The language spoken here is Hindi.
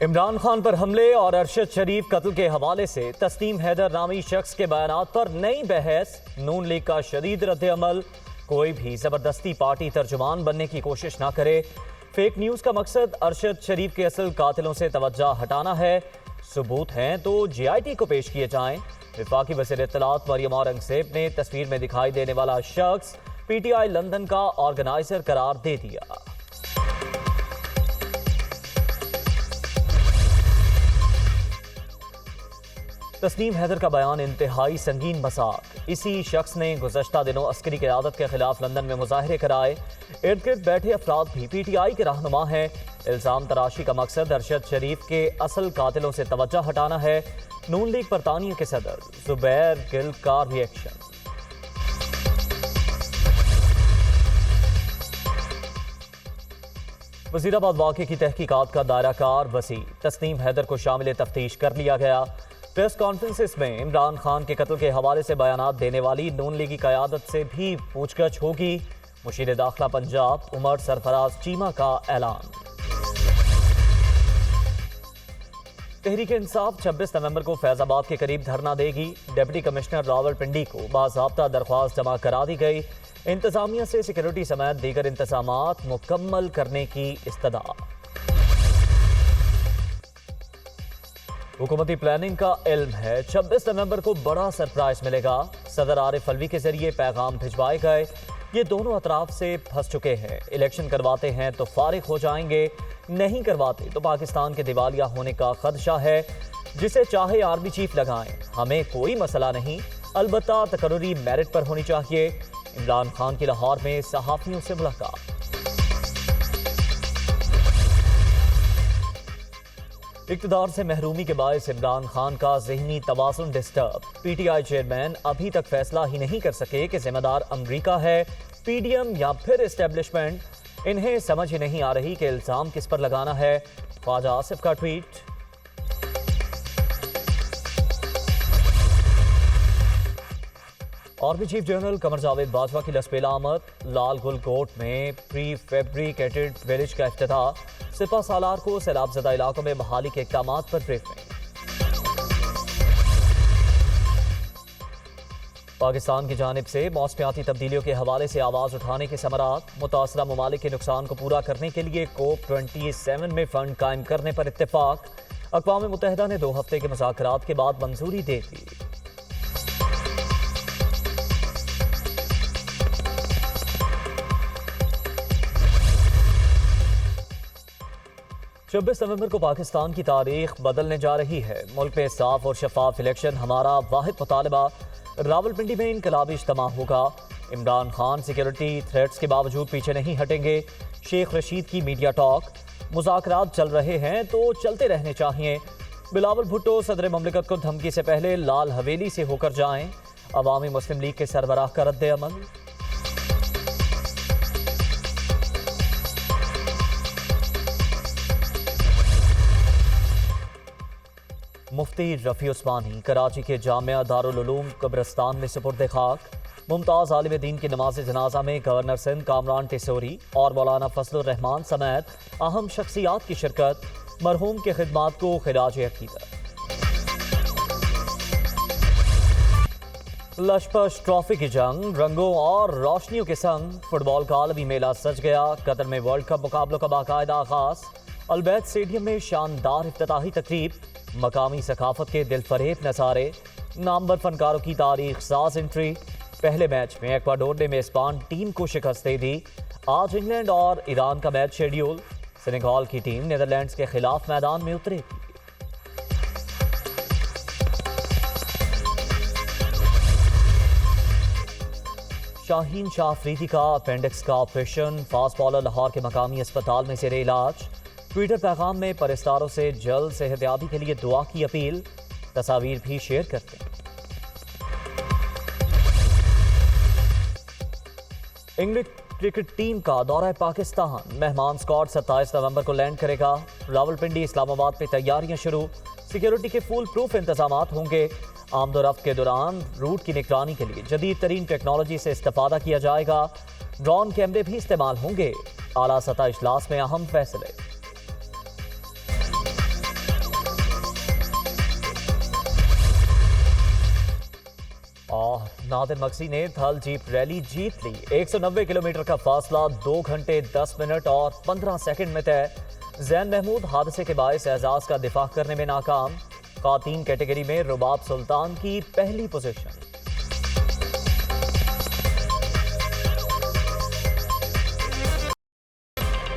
इमरान खान पर हमले और अरशद शरीफ कत्ल के हवाले से तस्नीम हैदर नामी शख्स के बयानात पर नई बहस। नून लीग का शदीद रद्द-ए-अमल। कोई भी जबरदस्ती पार्टी तर्जुमान बनने की कोशिश ना करे। फेक न्यूज का मकसद अरशद शरीफ के असल कातिलों से तवज्जो हटाना है। सबूत हैं तो JIT को पेश किए जाएं। वफाकी वज़ीर इत्तलात मरियम औरंगज़ेब ने तस्वीर में दिखाई देने वाला शख्स PTI लंदन का ऑर्गेनाइजर करार दे दिया। तस्नीम हैदर का बयान इंतहाई संगीन मजाक। इसी शख्स ने गुज़श्ता दिनों अस्करी क़यादत के खिलाफ लंदन में मुजाहरे कराए। इर्द गिर्द बैठे अफराद भी PTI के रहनुमा हैं। इल्ज़ाम तराशी का मकसद अरशद शरीफ के असल कातिलों से तवज्जो हटाना है। नून लीग बरतानिया के सदर ज़ुबैर गिल का रिएक्शन। वज़ीराबाद वाक़े की तहकीकात का दायरा कार वसी। तस्नीम हैदर को शामिल तफ्तीश कर लिया गया। प्रेस कॉन्फ्रेंसिस में इमरान खान के कत्ल के हवाले से बयानात देने वाली नून लीगी क़यादत से भी पूछगछ होगी। मुशीर दाखिला पंजाब उमर सरफराज चीमा का ऐलान। तहरीक इंसाफ 26 नवंबर को फैजाबाद के करीब धरना देगी। डिप्टी कमिश्नर रावलपिंडी को बाज़ाब्ता दरख्वास्त जमा करा दी गई। इंतजामिया से सिक्योरिटी समेत दीगर इंतजामात मुकम्मल करने की इस्तदा। हुकूमती प्लानिंग का इल्म है 26 नवंबर को बड़ा सरप्राइज मिलेगा। सदर आरिफ अलवी के जरिए पैगाम भिजवाए गए। ये दोनों अतराफ से फंस चुके हैं। इलेक्शन करवाते हैं तो फारिग हो जाएंगे, नहीं करवाते तो पाकिस्तान के दिवालिया होने का खदशा है। जिसे चाहे आर्मी चीफ लगाएं, हमें कोई मसला नहीं, अलबत्ता तकर्रुरी मेरिट पर होनी चाहिए। इमरान खान की लाहौर में सहाफियों से मुलाकात। इक़्तिदार से महरूमी के बायस इमरान खान का ज़हनी तवाज़ुन डिस्टर्ब। PTI चेयरमैन अभी तक फैसला ही नहीं कर सके कि जिम्मेदार अमरीका है, PDM या फिर एस्टेब्लिशमेंट। इन्हें समझ ही नहीं आ रही कि इल्ज़ाम किस पर लगाना है। ख्वाजा आसिफ का tweet. Army chief general Qamar Javed Bajwa की लसपेला आमद। लाल गुल कोट में प्री फैब्रिकेटेड विलेज का इफ्तिताह। सिपा सालार को सैलाब ज़दा इलाकों में बहाली के इक़दामात पर ब्रीफिंग। पाकिस्तान की जानिब से मौसमियाती तब्दीलियों के हवाले से आवाज़ उठाने के समरात। मुतासरा ममालिक के नुकसान को पूरा करने के लिए COP27 में फंड कायम करने पर इत्तेफाक। अक़वाम मुत्तहिदा ने 2 हफ्ते के मुज़ाकरात के बाद मंजूरी दे दी। छब्बीस नवंबर को पाकिस्तान की तारीख बदलने जा रही है। मुल्क में साफ और शफाफ इलेक्शन हमारा वाहिद मुतालबा। रावलपिंडी में इनकलाबी इज्तिमा होगा। इमरान खान सिक्योरिटी थ्रेट्स के बावजूद पीछे नहीं हटेंगे। शेख रशीद की मीडिया टॉक। मुज़ाकरात चल रहे हैं तो चलते रहने चाहिए। बिलावल भुट्टो सदर ममलिकत को धमकी से पहले लाल हवेली से होकर जाएं। अवामी मुस्लिम लीग के सरबराह का रद्द-ए-अमल। मुफ्ती रफ़ी उस्मानी कराची के जामिया दारुल उलूम कब्रिस्तान में सुपुर्द खाक। मुमताज़ आलिम दीन की नमाज जनाजा में गवर्नर सिंध कामरान टिसोरी और मौलाना फजलुर रहमान समेत अहम शख्सियात की शिरकत। मरहूम के खिदमात को खिराज अकीदत। लशपश ट्रॉफी की जंग रंगों और रोशनियों के संग। फुटबॉल का आलमी मेला सज गया। कतर में वर्ल्ड कप मुकाबलों का बाकायदा आगाज। अलबैत स्टेडियम में शानदार इफ्तिताही तकरीब। मकामी सकाफत के दिलफरेब नज़ारे। नामवर फनकारों की तारीख साज एंट्री। पहले मैच में एक्वाडोर ने मेजबान टीम को शिकस्त दे दी। आज इंग्लैंड और ईरान का मैच शेड्यूल। सेनेगल की टीम नीदरलैंड्स के खिलाफ मैदान में उतरेगी। शाहीन शाह अफरीदी का अपेंडिक्स का ऑपरेशन। फास्ट बॉलर लाहौर के मकामी अस्पताल में जेर इलाज। ट्विटर पैगाम में परस्तारों से जल्द सेहतयाबी के लिए दुआ की अपील। तस्वीर भी शेयर करते हैं। इंग्लैंड क्रिकेट टीम का दौरा पाकिस्तान। मेहमान स्क्वाड 27 नवंबर को लैंड करेगा। रावलपिंडी इस्लामाबाद में तैयारियां शुरू। सिक्योरिटी के फुल प्रूफ इंतजामात होंगे। आमदोरफ्त के दौरान रूट की निगरानी के लिए जदीद तरीन टेक्नोलॉजी से इस्तेफादा किया जाएगा। ड्रोन कैमरे भी इस्तेमाल होंगे। आला सतह इजलास में अहम फैसले। नादिर मक्सी ने थल जीप रैली जीत ली। 190 किलोमीटर का फासला 2 घंटे 10 मिनट और 15 सेकंड में तय। जैन महमूद हादसे के बायस एजाज का दिफा करने में नाकाम। खातीन कैटेगरी में रुबाब सुल्तान की पहली पोजीशन।